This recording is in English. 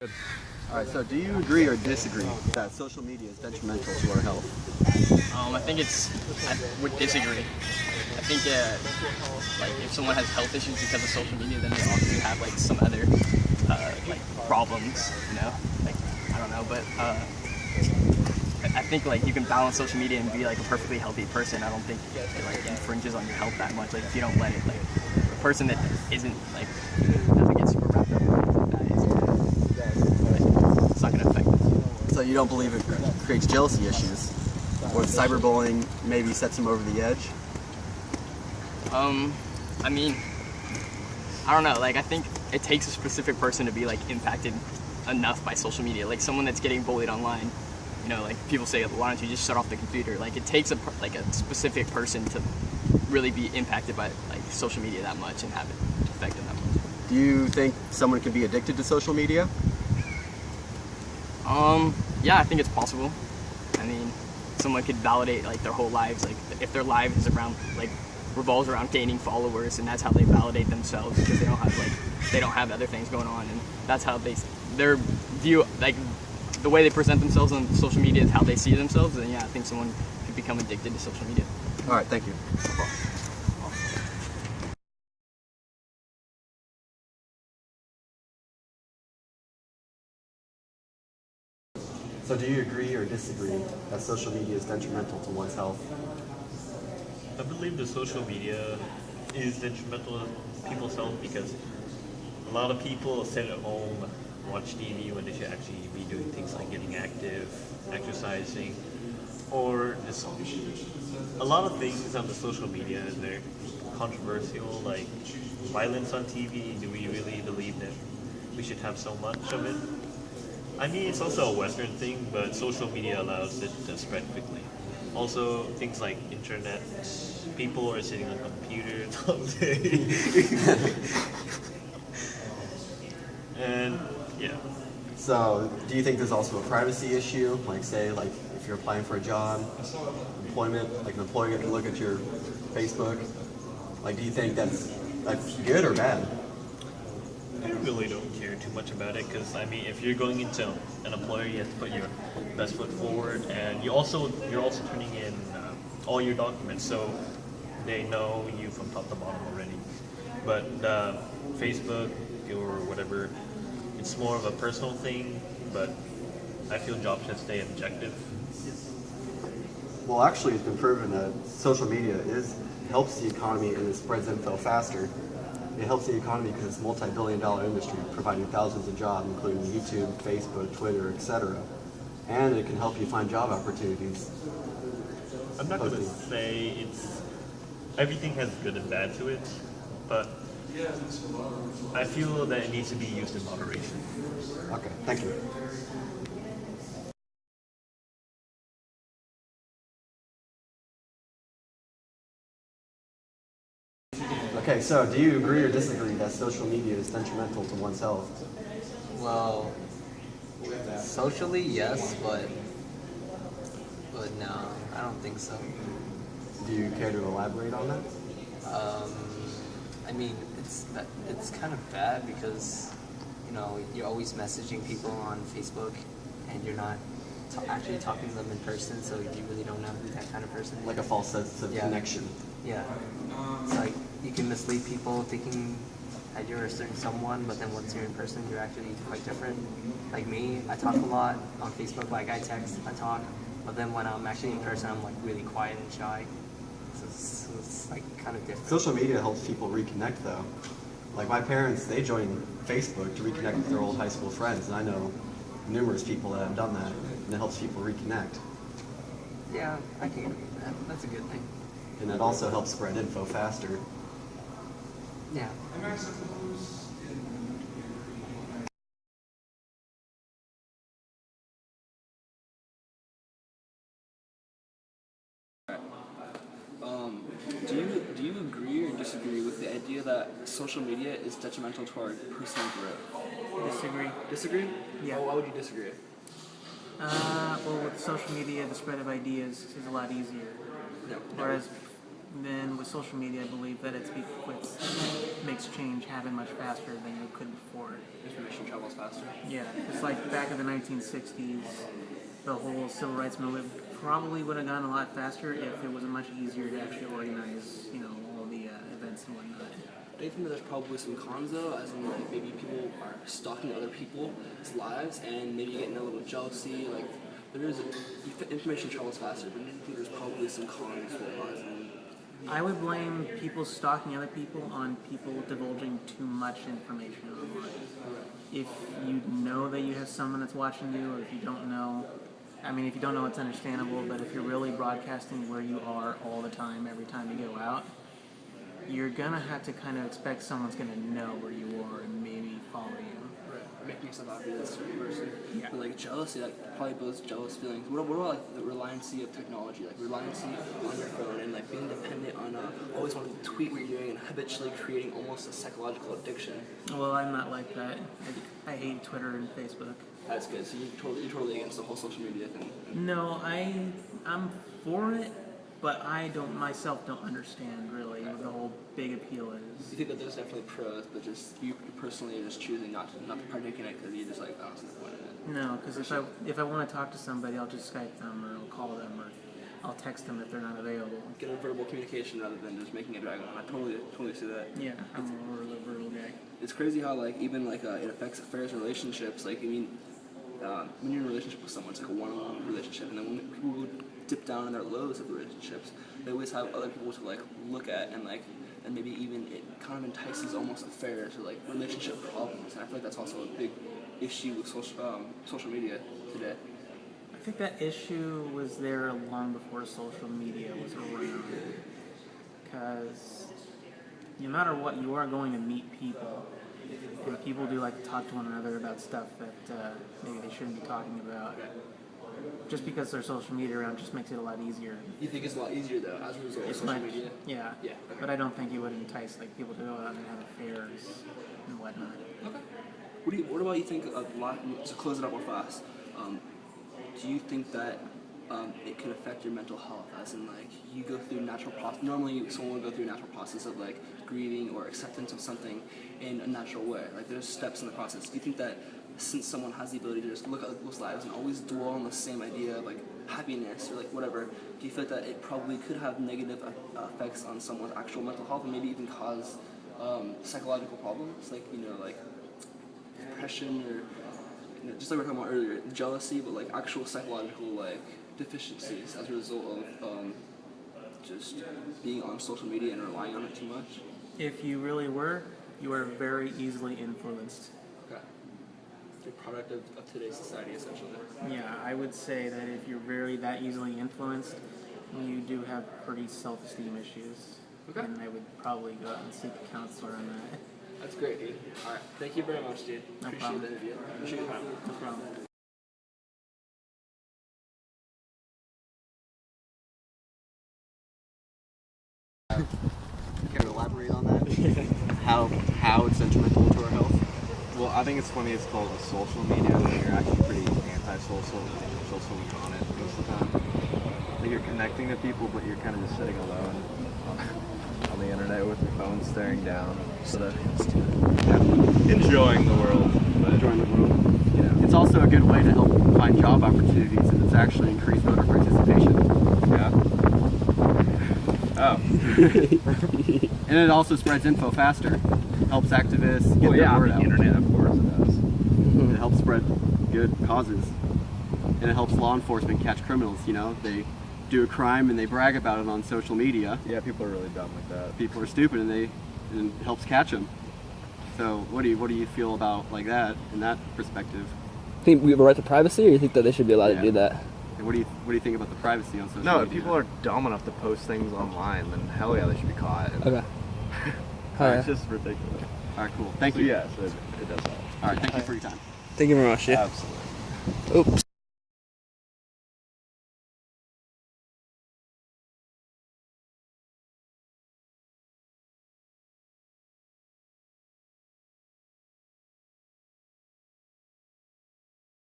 Good. All right, so do you agree or disagree that social media is detrimental to our health? I would disagree. I think like if someone has health issues because of social media, then they obviously have like some other like problems, like I don't know, but I think like you can balance social media and be like a perfectly healthy person. I don't think it like infringes on your health that much. Like if you don't let it, like a person that isn't like doesn't get super wrapped up in things like that it's not gonna affect them. So you don't believe it creates jealousy issues, or cyberbullying maybe sets them over the edge? I mean, I don't know. Like I think it takes a specific person to be like impacted enough by social media. Like someone that's getting bullied online. Like people say, why don't you just shut off the computer? Like it takes a specific person to really be impacted by like social media that much and have it affect them that much. Do you think someone could be addicted to social media? Yeah, I think it's possible. I mean, someone could validate like their whole lives. Like if their life is revolves around gaining followers, and that's how they validate themselves because they don't have other things going on, and that's how their view like. The way they present themselves on social media is how they see themselves, and yeah, I think someone could become addicted to social media. All right, thank you. So do you agree or disagree that social media is detrimental to one's health? I believe the social media is detrimental to people's health because a lot of people sit at home, watch TV when they should actually be doing things like getting active, exercising, or just a lot of things on the social media is very controversial, like violence on TV. Do we really believe that we should have so much of it? I mean, it's also a Western thing, but social media allows it to spread quickly. Also, things like internet, people are sitting on computers all day. And yeah. So, do you think there's also a privacy issue? Like, say, if you're applying for a job, employment, like an employer can look at your Facebook. Like, do you think that's good or bad? I really don't care too much about it because I mean, if you're going into an employer, you have to put your best foot forward, and you're also turning in all your documents, so they know you from top to bottom already. But Facebook or whatever. It's more of a personal thing, but I feel jobs should stay objective. Well, actually, it's been proven that social media helps the economy and it spreads info faster. It helps the economy because it's a multi-billion-dollar industry providing thousands of jobs, including YouTube, Facebook, Twitter, etc. And it can help you find job opportunities. I'm not going to say everything has good and bad to it, but I feel that it needs to be used in moderation. Okay, thank you. Okay, so do you agree or disagree that social media is detrimental to one's health? Well, socially, yes, but no, I don't think so. Do you care to elaborate on that? I mean, it's kind of bad because, you're always messaging people on Facebook and you're not actually talking to them in person, so you really don't know who that kind of person is. Like a false sense of connection. Yeah. It's like you can mislead people thinking that you're a certain someone, but then once you're in person, you're actually quite different. Like me, I talk a lot on Facebook, like I text, I talk, but then when I'm actually in person, I'm like really quiet and shy. So it's like kind of different. Social media helps people reconnect though. Like my parents, they joined Facebook to reconnect with their old high school friends, and I know numerous people that have done that, and it helps people reconnect. Yeah, I can agree with that. That's a good thing. And it also helps spread info faster. Yeah. Do you agree or disagree with the idea that social media is detrimental to our personal growth? Disagree. Disagree? Yeah. Why would you disagree? Well, with social media, the spread of ideas is a lot easier. No. Whereas then with social media, I believe that it makes change happen much faster than it could before. Information travels faster. Yeah, it's like back in the 1960s, the whole civil rights movement probably would have gone a lot faster if it was much easier to actually organize, all the events and whatnot. Do you think that there's probably some cons though, as in like maybe people are stalking other people's lives and maybe getting a little jealousy, like information travels faster, but do you think there's probably some cons for it? I would blame people stalking other people on people divulging too much information online. If you know that you have someone that's watching you, or if you don't know, if you don't know, it's understandable, but if you're really broadcasting where you are all the time, every time you go out, you're gonna have to kind of expect someone's gonna know where you are and maybe follow you. Right. Making yourself out to be a certain person. Yeah. But like jealousy, like probably both jealous feelings. What about like the reliancy of technology, like reliancy on your phone and like being dependent on always wanting to tweet what you're doing and habitually creating almost a psychological addiction? Well, I'm not like that. I hate Twitter and Facebook. That's good. So you're totally against the whole social media thing. No, I'm for it, but I don't understand really what the whole big appeal is. You think that there's definitely pros, but just you personally are just choosing not to partake in it because you're just like, oh, what's the point of it? No, because if I want to talk to somebody, I'll just Skype them or I'll call them or I'll text them if they're not available. Get a verbal communication rather than just making a drag on. I totally see that. Yeah, I'm more of a verbal guy. It's crazy how like even like it affects affairs and relationships. Like when you're in a relationship with someone, it's like a one-on-one relationship, and then when people dip down in their lows of relationships, they always have other people to like look at and maybe even it kind of entices almost affairs or like relationship problems. And I feel like that's also a big issue with social media today. I think that issue was there long before social media was around, because no matter what, you are going to meet people, and people do like to talk to one another about stuff that maybe they shouldn't be talking about. Just because there's social media around just makes it a lot easier. You think it's a lot easier though as a result of It's social much, media? yeah. Yeah. Okay. But I don't think you would entice like people to go out and have affairs and whatnot. Okay. What about you think to close it up real fast? Do you think that it could affect your mental health, as in like you go through natural process? Normally, someone would go through a natural process of like grieving or acceptance of something in a natural way. Like there's steps in the process. Do you think that since someone has the ability to just look at people's lives and always dwell on the same idea of like happiness or like whatever, do you feel like that it probably could have negative effects on someone's actual mental health and maybe even cause psychological problems, like like depression or just like we were talking about earlier, jealousy, but like actual psychological like deficiencies as a result of just being on social media and relying on it too much? If you really were, you are very easily influenced. Okay. You're a product of today's society, essentially. Yeah, I would say that if you're very that easily influenced, you do have pretty self-esteem issues. Okay. And I would probably go out and seek a counselor on that. That's great, dude. All right. Thank you very much, dude. No Appreciate problem. the interview. Appreciate your time. No problem. Care to elaborate on that? how it's detrimental to our health? Well, I think it's funny it's called a social media when you're actually pretty anti-social when you're on it most of the time. Like you're connecting to people, but you're kind of just sitting alone on the internet with your phone staring down instead of enjoying the world. But, Enjoying the world. It's also a good way to help find job opportunities, and it's actually increased voter participation. Yeah. Oh. And it also spreads info faster. Helps activists get their word out. The internet, of course, it does. It helps spread good causes. And it helps law enforcement catch criminals, They do a crime and they brag about it on social media. Yeah, people are really dumb like that. People are stupid and it helps catch them. So what do you feel about like that in that perspective? Think we have a right to privacy, or you think that they should be allowed to do that? And what do you think about the privacy on social media? No, if people are dumb enough to post things online, then hell yeah, they should be caught. Okay. It's just ridiculous. All right, cool. Thank you. Yeah, so it does help. All right, thank you for your time. Thank you very much. Yeah. Absolutely. Oops.